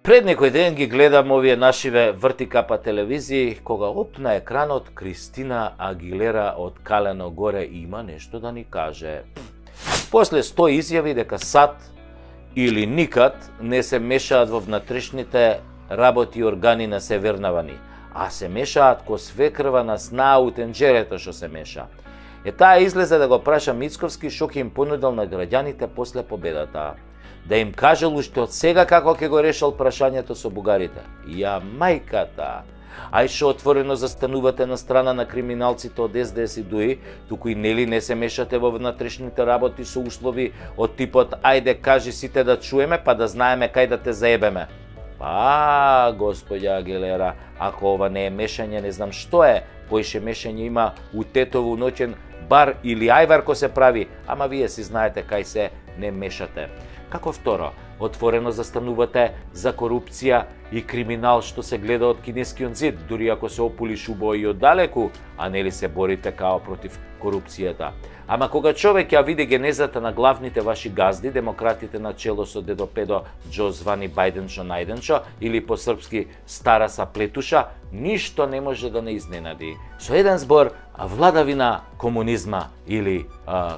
Пред некој ден ги гледам овие нашиве вртикапа телевизии, кога оп на екранот Кристина Агилера од Калено горе има нешто да ни каже. После 100 изјави дека сад или никад не се мешаат во внатрешните работи и органи на Севернавани, а се мешаат ко свекрва на снаа у тенџерето што се меша. Таа излезе да го праша Мицковски што ќе им понудил на граѓаните после победата. Да им кажел уште од сега како ќе го решал прашањето со бугарите. Ја мајката! Ај што отворено застанувате на страна на криминалците од СДС и ДУИ, туку и нели не се мешате во внатрешните работи со услови од типот ајде кажи сите да чуеме па да знаеме кај да те заебеме. Па, господја Агилера, ако ова не е мешање, не знам што е. Поише мешање има у Тетово ноќен бар или ајвар ко се прави, ама вие си знаете кај се не мешате. Како второ, отворено застанувате за корупција и криминал што се гледа од кинескиот зид, дури ако се опулиш убаво и оддалеку, а нели се борите као против корупцијата. Ама кога човек ја види генезата на главните ваши газди, демократите на чело со дедо Педо Џо звани Бајденчо Најденчо или по српски Стара Саплетуша, ништо не може да не изненади. Со еден збор, владавина комунизма или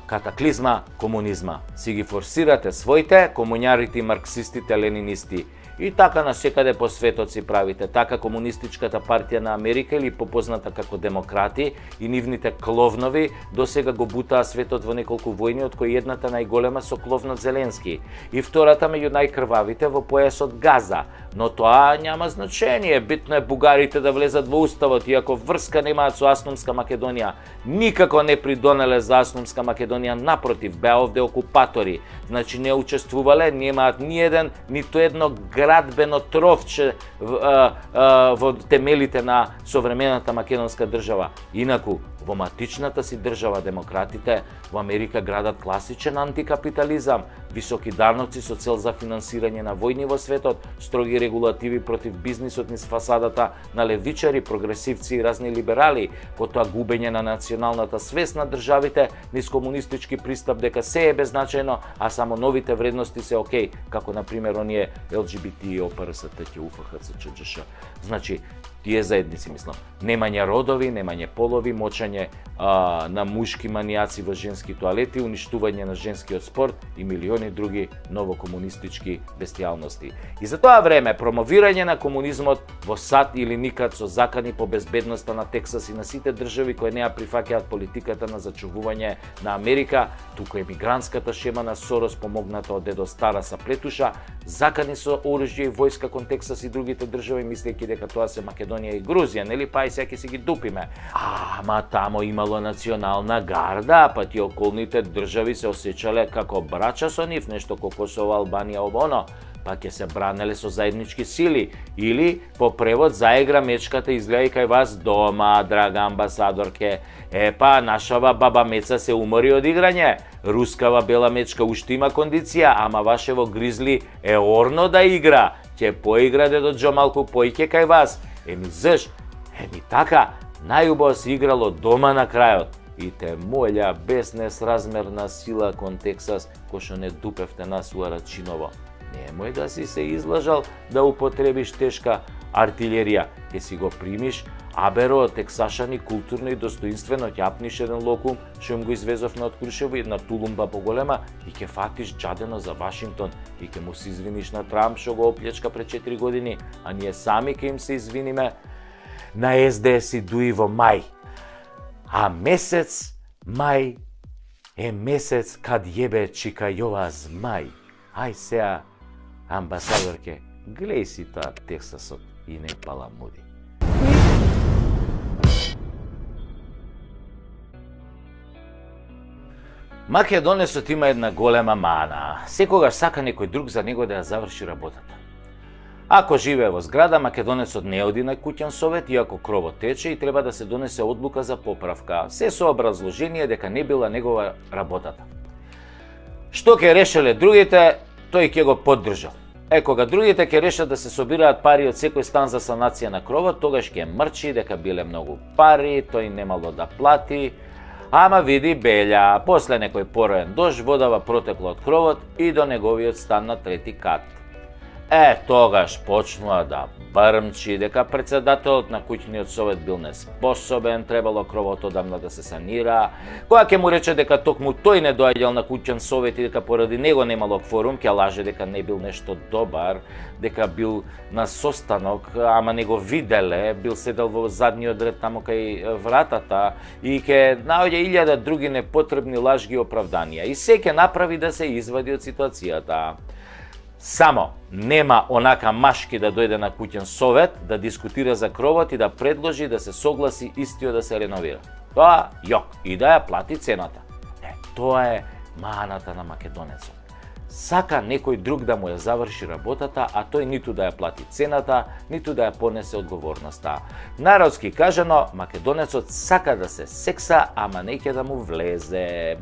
катаклизма комунизма. Си ги форсирате своите комуњарите и марксистите ленинисти. И така на секаде по светот си правите. Така Комунистичката партија на Америка или попозната како демократи и нивните кловнови досега го бутаа светот во неколку војни, од кои едната најголема со кловнот Зеленски и втората меѓу најкрвавите во појасот Газа. Но тоа няма значење, битно е бугарите да влезат во уставот, иако врска немаат со Асномска Македонија. Никако не придонеле за Асномска Македонија, напротив, беа овде окупатори. Значи не учествувале, немаат ни еден, ниту едно градбено тровче во темелите на современата македонска држава. Инаку, во матичната си држава демократите во Америка градат класичен антикапитализам, високи даноци со цел за финансирање на војни во светот, строги регулативи против бизнисот низ фасадата на левичари, прогресивци и разни либерали, потоа губење на националната свест на државите низ комунистички пристап дека се е беззначајно, а само новите вредности се окей, како на пример оние ЛГБТ, ОПРСТ, УФХЦ, ЧДШ. Значи, тие заедници, мислам, немање родови, немање полови, мочање на мушки манијаци во женски тоалети, уништување на женскиот спорт и милиони други новокомунистички бестијалности. И за тоа време, промовирање на комунизмот во сад или никад со закани по безбедноста на Тексас и на сите држави кои не ја прифаќаат политиката на зачувување на Америка, туку емигрантската шема на Сорос помогната од дедо Стара Саплетуша, закани со оружје и војска кон Тексас и другите држави, мислејќи дека тоа се Македонија и Грузија, нели, па и сега ќе си ги дупиме. Ама тамо имало национална гарда, па тие околните држави се осеќале како брача со нив, нешто како Косово, Албанија, обоно, па ќе се бранеле со заеднички сили. Или, по превод, заигра мечката изгледа кај вас дома, драга амбасадорке. Епа, нашава баба Меца се умори од играње. Рускава бела мечка уште има кондиција, ама вашево гризли е орно да игра. Ќе поигра дедо Џо малку поиќе кај вас. Еми заш? Еми така, најубаво се играло дома на крајот. И те молја без несразмерна сила кон Тексас, кој што не дупевте нас у Арачиново. Немој да си се излажал да употребиш тешка артилерија. Ќе си го примиш, аберо, тексашани, културно и достоинствено, ќе апниш еден локум, што им го извезовме од Крушево, една тулумба поголема, и ќе фатиш джадено за Вашингтон, и ќе му се извиниш на Трамп, што го оплечка пред 4 години, а ние сами ќе им се извиниме на СДС и ДУИ во мај. А месец мај е месец кад јебе чика јова змај. Ај сеа, амбасадорке, глеј си тоа Тексасот и не паламуди. Македонецот има една голема мана. Секогаш сака некој друг за него да ја заврши работата. Ако живее во зграда, македонецот не оди на куќен совет, иако кровот тече и треба да се донесе одлука за поправка. Се со образложение дека не била негова работата. Што ќе решеле другите, тој ќе го поддржал. Кога другите ќе решат да се собираат пари од секој стан за санација на кровот, тогаш ќе мрчи дека биле многу пари, тој немало да плати. Ама види Белја, после некој пороен дожд, водава протекла од кровот и до неговиот стан на трети кат. Тогаш почнува да брмчи дека председателот на куќниот совет бил неспособен, требало кровот одамна да се санира. Кога ќе му рече дека токму тој не доаѓал на куќен совет и дека поради него немало кворум, ќе лаже дека не бил нешто добар, дека бил на состанок, ама не го виделе, бил седел во задниот ред таму кај вратата и ќе наоѓа илјада други непотребни лажги и оправданија. И се ќе направи да се извади од ситуацијата. Само нема онака машки да дојде на куќен совет, да дискутира за кровот и да предложи да се согласи истиот да се реновира. Тоа и да ја плати цената. Тоа е маната на македонецот. Сака некој друг да му ја заврши работата, а тој ниту да ја плати цената, ниту да ја понесе одговорноста. Народски кажано, македонецот сака да се секса, ама не ќе да му влезе.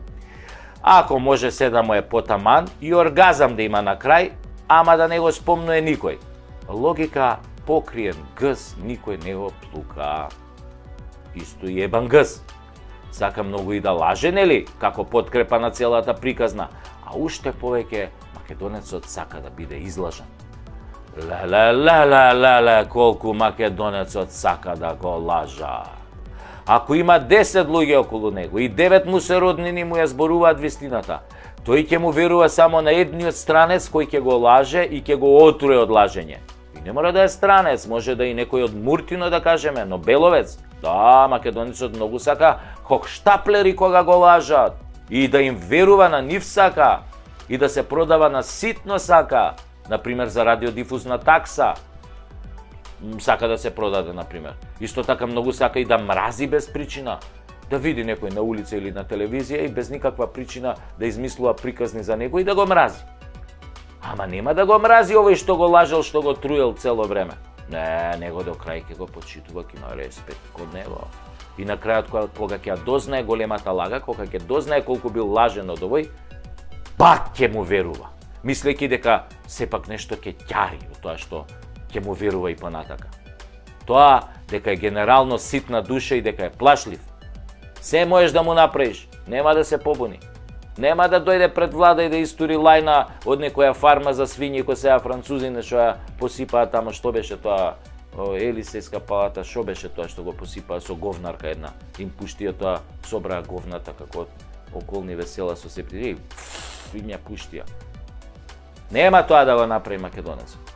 Ако може се да му е потаман и оргазам да има на крај, ама да не го спомнуе никој. Логика покриен гъс никој не го плука. Исто и ебан гъс. Сака многу и да лаже, нели, како подкрепа на целата приказна, а уште повеќе македонецот сака да биде излажен. Колку македонецот сака да го лажа. Ако има 10 луѓе околу него и 9 му се роднини му ја зборуваат вистината, тој ќе му верува само на едниот странец кој ќе го лаже и ќе го отруе од лажење. И не мора да е странец, може да и некој од Муртино да кажеме, но Беловец. Да, македонецот многу сака хохштаплери кога го лажат и да им верува на нив сака и да се продава на ситно сака, например за радиодифузна такса. Сака да се продаде, например. Исто така многу сака и да мрази без причина. Да види некој на улица или на телевизија и без никаква причина да измислува приказни за него и да го мрази. Ама нема да го мрази овој што го лажел, што го труел цело време. Не, него до крај ќе го почитува, ќе има респект код него. И на крајот кога ќе дознае големата лага, кога ќе дознае колку бил лажен од овој, пак ќе му верува, мислејќи дека сепак нешто ќе ќари од тоа што ќе му верува и понатака. Тоа дека е генерално ситна душа и дека е плашлив, се можеш да му направиш, нема да се побуни. Нема да дојде пред влада и да истури лајна од некоја фарма за свињи кој сега французини што ја посипаа тамо, што беше тоа, Елисејска палата, што беше тоа што го посипаа со говнарка една, им пуштија тоа, собраа говната како околни весела со септири, и ја пуштија. Нема тоа да го направи македонецот.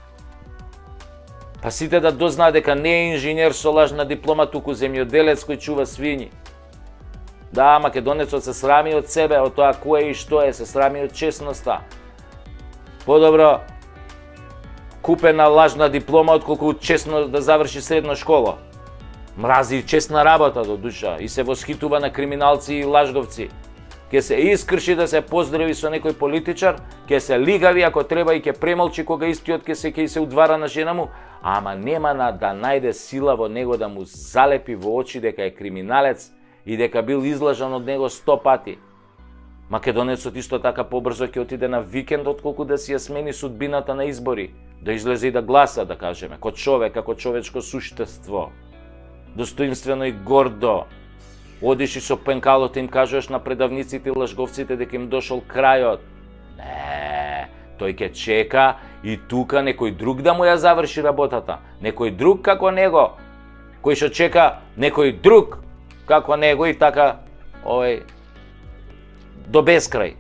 Па сите да дознаат дека не е инженер со лажна диплома, туку земјоделец кој чува свињи. Да, македонецот се срами од себе, од тоа кој и што е, се срами од честноста. Подобро купена лажна диплома отколку честно да заврши средна школа. Мрази честна работа до душа и се восхитува на криминалци и лажговци. Ке се искрши да се поздрави со некој политичар, ке се лигави ако треба и ке премолчи кога истиот ке се удвара на жена му, ама нема да најде сила во него да му залепи во очи дека е криминалец и дека бил излажан од него 100 пати. Македонецот исто така побрзо ќе отиде на викенд отколку да си ја смени судбината на избори, да излезе и да гласа, да кажеме, како човек, како човечко суштество. Достоинствено и гордо. Одиш и со пенкалот им кажуваш на предавниците и лажговците дека им дошол крајот. Не, тој ќе чека и тука некој друг да му ја заврши работата. Некој друг како него, кој што чека некој друг како него и така до бескрај.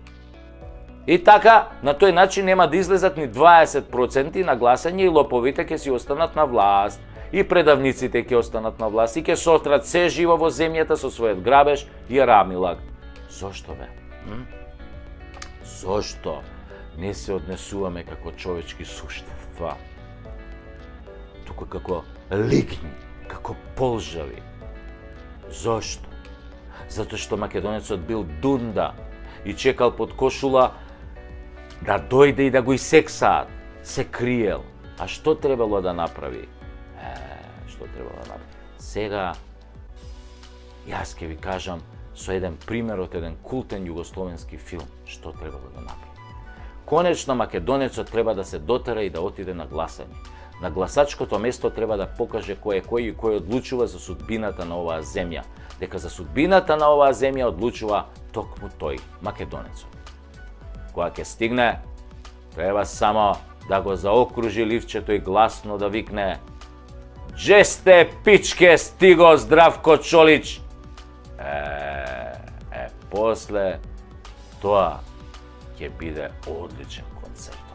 И така, на тој начин нема да излезат ни 20% на гласање и лоповите ќе си останат на власт. И предавниците ќе останат на власт и ќе сотрат се живо во земјата со својот грабеж и рамилак. Зошто бе? Зошто не се однесуваме како човечки суштества? Туку како ликни, како полжави. Зошто? Затоа што македонецот бил дунда и чекал под кошула да дојде и да го исексаат. Се криел. А што требало да направи? Што требало да направи? Сега, јас ќе ви кажам со еден пример од еден култен југословенски филм, што требало да направи. Конечно, македонецот треба да се дотера и да отиде на гласање. На гласачкото место треба да покаже кој е кој и кој одлучува за судбината на оваа земја. Дека за судбината на оваа земја одлучува токму тој, македонецот. Кога ќе стигне, треба само да го заокружи ливчето и гласно да викне: "Дже сте, пичке, стиго Здравко Чолич?" После тоа ќе биде одличен концерт.